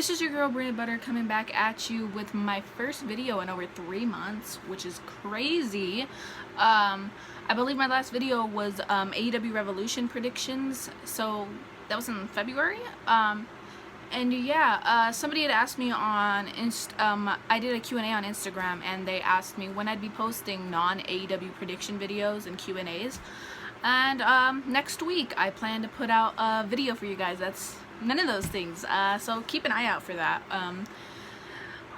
This is your girl Brina Butter coming back at you with my first video in over 3 months, which is crazy. I believe my last video was AEW Revolution predictions, so that was in February. And yeah, somebody had asked me on I did a Q&A on Instagram, and they asked me when I'd be posting non-AEW prediction videos and Q&As. And next week I plan to put out a video for you guys. That's none of those things, so keep an eye out for that.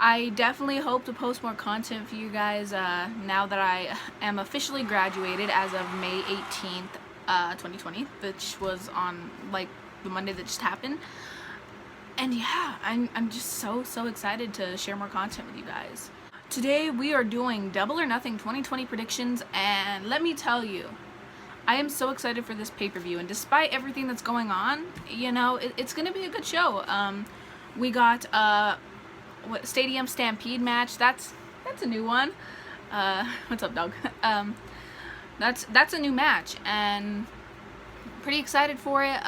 I definitely hope to post more content for you guys now that I am officially graduated as of May 18th, 2020, which was on like the Monday that just happened. And yeah, I'm just so excited to share more content with you guys. Today we are doing Double or Nothing 2020 predictions, and let me tell you, I am so excited for this pay-per-view, and despite everything that's going on, you know, it's gonna be a good show. We got Stadium Stampede match. That's a new one. What's up, dog? That's a new match, and pretty excited for it.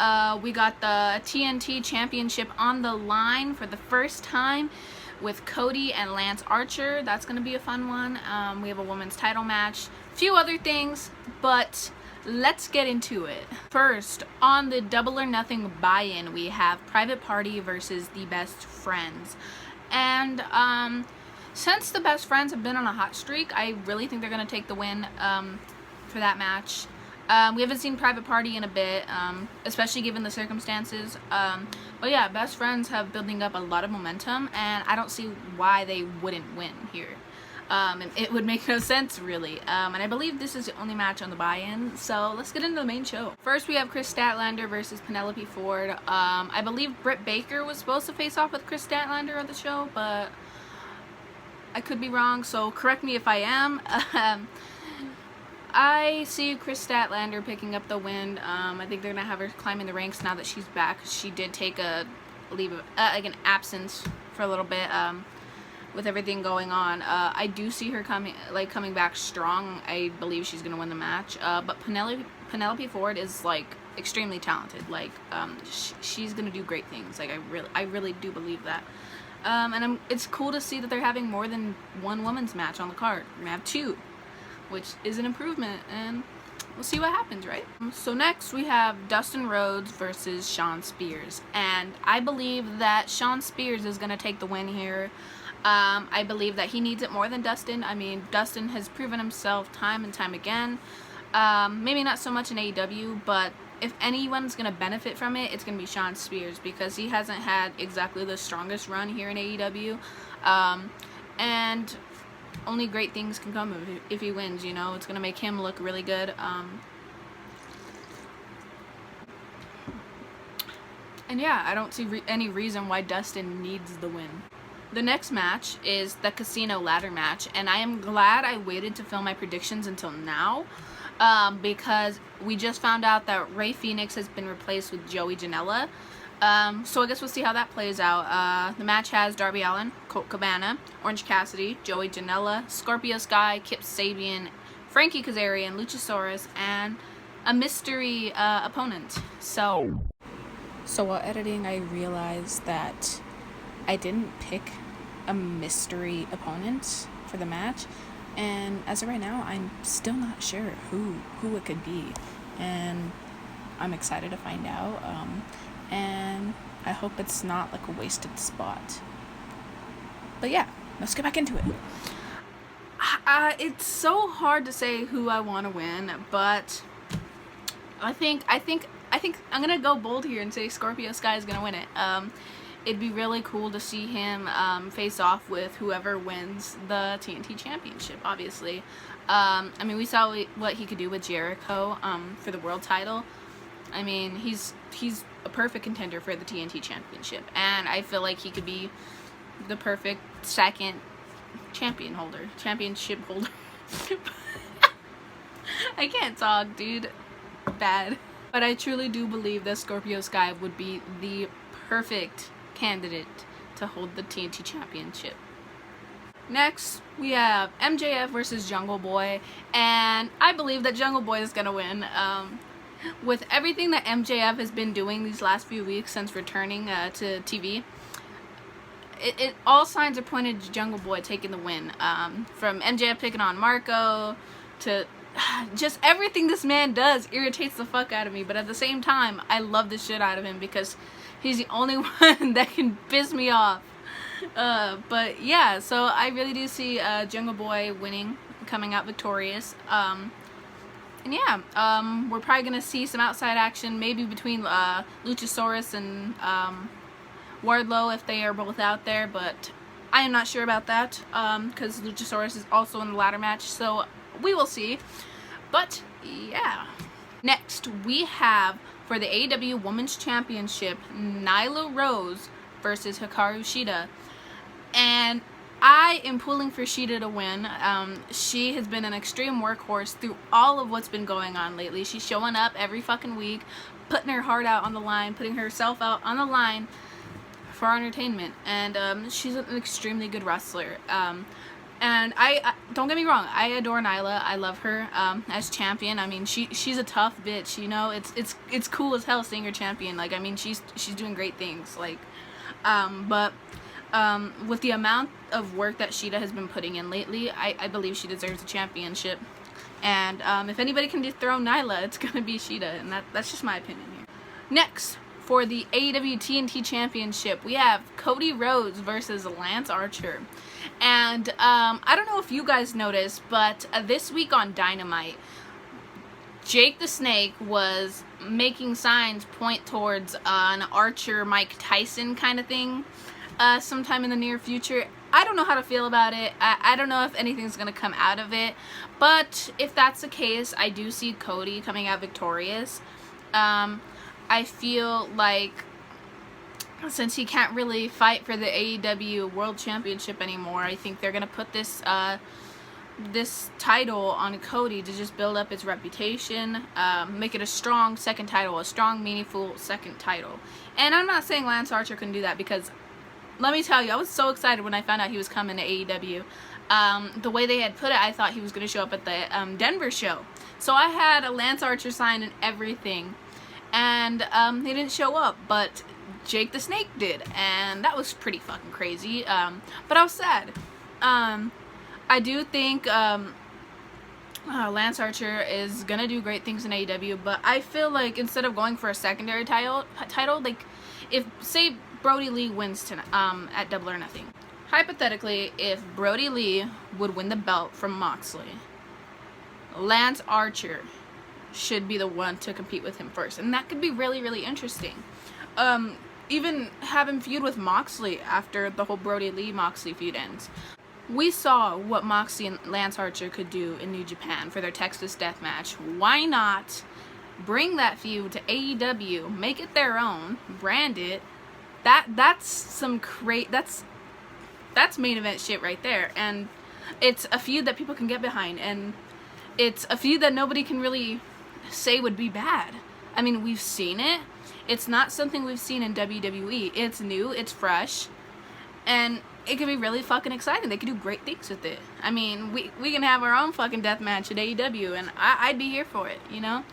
We got the TNT Championship on the line for the first time with Cody and Lance Archer. That's gonna be a fun one. We have a women's title match, a few other things, but let's get into it. First, on the Double or Nothing buy-in, we have Private Party versus the Best Friends. And since the Best Friends have been on a hot streak, I really think they're going to take the win for that match. We haven't seen Private Party in a bit, especially given the circumstances. But yeah, Best Friends have building up a lot of momentum, and I don't see why they wouldn't win here. And it would make no sense, really. And I believe this is the only match on the buy-in, so let's get into the main show. First, we have Chris Statlander versus Penelope Ford. I believe Britt Baker was supposed to face off with Chris Statlander on the show, but I could be wrong, so correct me if I am. I see Chris Statlander picking up the win. I think they're gonna have her climbing the ranks now that she's back. She did take a leave of like an absence for a little bit. With everything going on, I do see her coming back strong. I believe she's gonna win the match. But Penelope Ford is like extremely talented. Like she's gonna do great things. Like I really do believe that. And it's cool to see that they're having more than one women's match on the card. We're gonna have 2, which is an improvement, and we'll see what happens, right? So next we have Dustin Rhodes versus Shawn Spears, and I believe that Shawn Spears is gonna take the win here. I believe that he needs it more than Dustin. I mean, Dustin has proven himself time and time again. Maybe not so much in AEW, but if anyone's going to benefit from it, it's going to be Shawn Spears, because he hasn't had exactly the strongest run here in AEW. And only great things can come if he wins, you know. It's going to make him look really good. And yeah, I don't see any reason why Dustin needs the win. The next match is the Casino Ladder match, and I am glad I waited to film my predictions until now, because we just found out that Rey Fenix has been replaced with Joey Janela. So I guess we'll see how that plays out. The match has Darby Allin, Colt Cabana, Orange Cassidy, Joey Janela, Scorpio Sky, Kip Sabian, Frankie Kazarian, Luchasaurus, and a mystery opponent. So while editing, I realized that I didn't pick a mystery opponent for the match, and as of right now, I'm still not sure who it could be, and I'm excited to find out, and I hope it's not like a wasted spot. But yeah, let's get back into it. It's so hard to say who I want to win, but I think I'm gonna go bold here and say Scorpio Sky is gonna win it. It'd be really cool to see him face off with whoever wins the TNT Championship, obviously. I mean, we saw what he could do with Jericho for the world title. I mean, he's a perfect contender for the TNT Championship, and I feel like he could be the perfect second championship holder. I can't talk, dude. Bad. But I truly do believe that Scorpio Sky would be the perfect candidate to hold the TNT Championship. Next, we have MJF versus Jungle Boy, and I believe that Jungle Boy is gonna win. With everything that MJF has been doing these last few weeks since returning to TV, all signs are pointed to Jungle Boy taking the win. From MJF picking on Marco to just everything this man does irritates the fuck out of me. But at the same time, I love the shit out of him because he's the only one that can piss me off. But yeah, so I really do see Jungle Boy winning, coming out victorious. And yeah, we're probably gonna see some outside action, maybe between Luchasaurus and Wardlow if they are both out there, but I am not sure about that because Luchasaurus is also in the ladder match, so we will see. But yeah, next we have for the AEW Women's Championship, Nyla Rose versus Hikaru Shida, and I am pulling for Shida to win. She has been an extreme workhorse through all of what's been going on lately. She's showing up every fucking week, putting her heart out on the line, putting herself out on the line for our entertainment, and she's an extremely good wrestler. And I don't get me wrong, I adore Nyla. I love her as champion. I mean, she's a tough bitch, you know. It's cool as hell seeing her champion. Like, I mean, she's doing great things. Like, but with the amount of work that Shida has been putting in lately, I believe she deserves a championship. And if anybody can dethrone Nyla, it's gonna be Shida, and that's just my opinion here. Next, for the AEW TNT Championship, we have Cody Rhodes versus Lance Archer. And I don't know if you guys noticed, but this week on Dynamite, Jake the Snake was making signs point towards an Archer Mike Tyson kind of thing sometime in the near future. I don't know how to feel about it. I don't know if anything's going to come out of it. But if that's the case, I do see Cody coming out victorious. I feel like since he can't really fight for the AEW World Championship anymore, I think they're going to put this this title on Cody to just build up his reputation, make it a strong second title, a strong, meaningful second title. And I'm not saying Lance Archer couldn't do that, because let me tell you, I was so excited when I found out he was coming to AEW. The way they had put it, I thought he was going to show up at the Denver show. So I had a Lance Archer sign and everything. And he didn't show up, but Jake the Snake did, and that was pretty fucking crazy. But I was sad. I do think Lance Archer is gonna do great things in AEW, but I feel like instead of going for a secondary title, like if say Brody Lee wins tonight, at Double or Nothing, hypothetically, if Brody Lee would win the belt from Moxley, Lance Archer should be the one to compete with him first, and that could be really, really interesting. Even have him feud with Moxley after the whole Brody Lee Moxley feud ends. We saw what Moxley and Lance Archer could do in New Japan for their Texas Death Match. Why not bring that feud to AEW, make it their own, brand it? That's some that's main event shit right there, and it's a feud that people can get behind, and it's a feud that nobody can really say would be bad. I mean, we've seen it. It's not something we've seen in WWE. It's new, it's fresh, and it could be really fucking exciting. They could do great things with it. I mean, we can have our own fucking death match at AEW, and I'd be here for it, you know?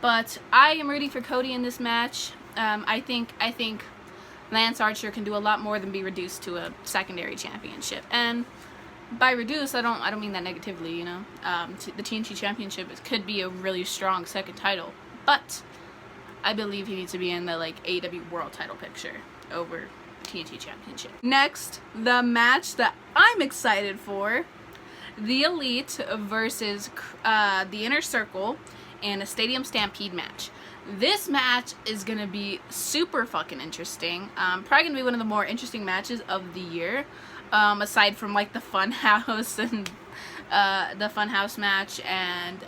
But I am rooting for Cody in this match. I think Lance Archer can do a lot more than be reduced to a secondary championship. And by reduced, I don't mean that negatively, you know? The TNT Championship could be a really strong second title, but I believe he needs to be in the, like, AEW World title picture over TNT Championship. Next, the match that I'm excited for, The Elite versus the Inner Circle in a Stadium Stampede match. This match is gonna be super fucking interesting. Probably gonna be one of the more interesting matches of the year, aside from like the Funhouse and the Funhouse match and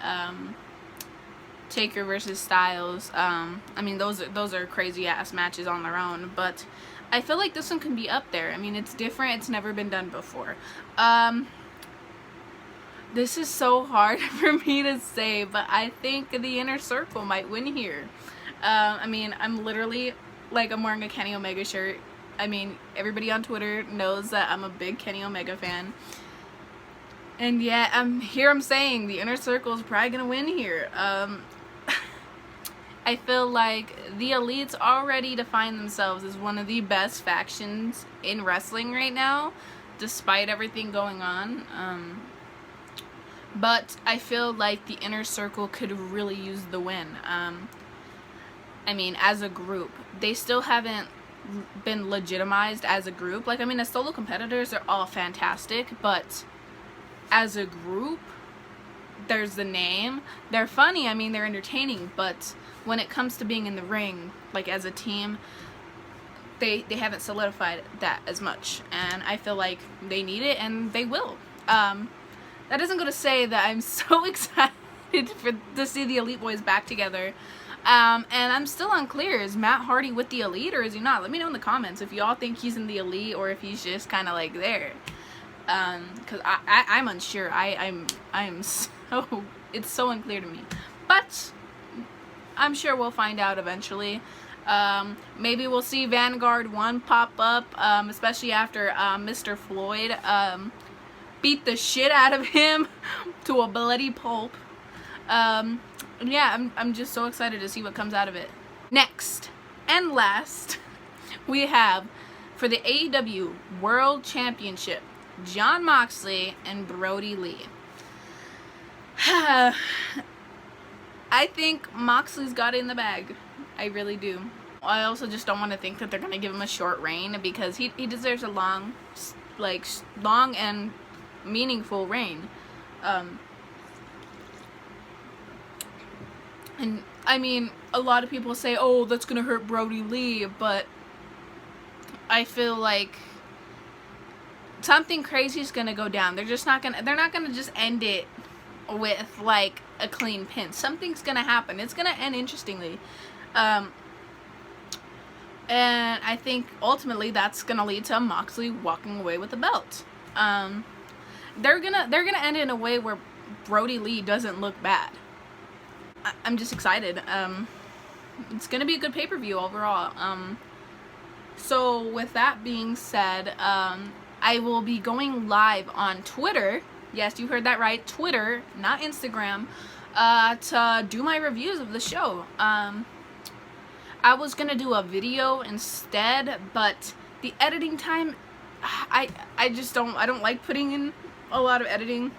Taker versus Styles. I mean, those are crazy ass matches on their own, but I feel like this one can be up there. I mean, it's different. It's never been done before. This is so hard for me to say, but I think the Inner Circle might win here. I mean, I'm literally, like, I'm wearing a Kenny Omega shirt. I mean, everybody on Twitter knows that I'm a big Kenny Omega fan. And yet, I'm saying the Inner Circle is probably going to win here. I feel like the Elite's already defined themselves as one of the best factions in wrestling right now, despite everything going on. But I feel like the Inner Circle could really use the win. I mean, as a group, they still haven't been legitimized as a group. Like, I mean, as solo competitors, they're all fantastic, but as a group, there's the name. They're funny, I mean, they're entertaining, but when it comes to being in the ring, like, as a team, they haven't solidified that as much, and I feel like they need it, and they will. That isn't going to say that I'm so excited to see the Elite Boys back together. And I'm still unclear. Is Matt Hardy with the Elite or is he not? Let me know in the comments if y'all think he's in the Elite or if he's just kind of like there. Because I'm unsure. I'm so, it's so unclear to me. But I'm sure we'll find out eventually. Maybe we'll see Vanguard 1 pop up, especially after Mr. Floyd beat the shit out of him to a bloody pulp. Yeah, I'm just so excited to see what comes out of it. Next and last, we have for the AEW World Championship, Jon Moxley and Brody Lee. I think Moxley's got it in the bag. I really do. I also just don't want to think that they're going to give him a short reign because he deserves a long and meaningful reign. And I mean, a lot of people say, oh, that's gonna hurt Brody Lee, but I feel like something crazy is gonna go down. They're not gonna just end it with like a clean pin. Something's gonna happen. It's gonna end interestingly. And I think ultimately that's gonna lead to Moxley walking away with the belt. They're gonna end it in a way where Brody Lee doesn't look bad. I'm just excited. It's gonna be a good pay-per-view overall. So with that being said, I will be going live on Twitter. Yes, you heard that right, Twitter, not Instagram, to do my reviews of the show. I was gonna do a video instead, but the editing time, I don't like putting in a lot of editing.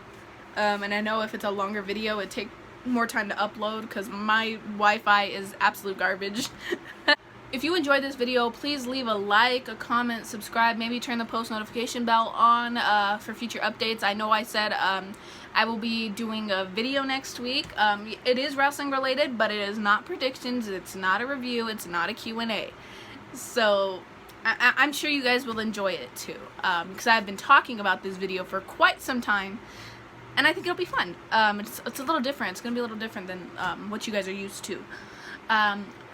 And I know if it's a longer video, it'd take more time to upload because my Wi-Fi is absolute garbage. If you enjoyed this video, please leave a like, a comment, subscribe, maybe turn the post notification bell on for future updates. I know I said I will be doing a video next week. It is wrestling related, but it is not predictions, it's not a review, it's not a Q&A. So I'm sure you guys will enjoy it too, because I've been talking about this video for quite some time. And I think it'll be fun. It's a little different. It's going to be a little different than what you guys are used to.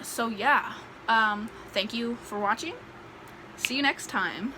So yeah. Thank you for watching. See you next time.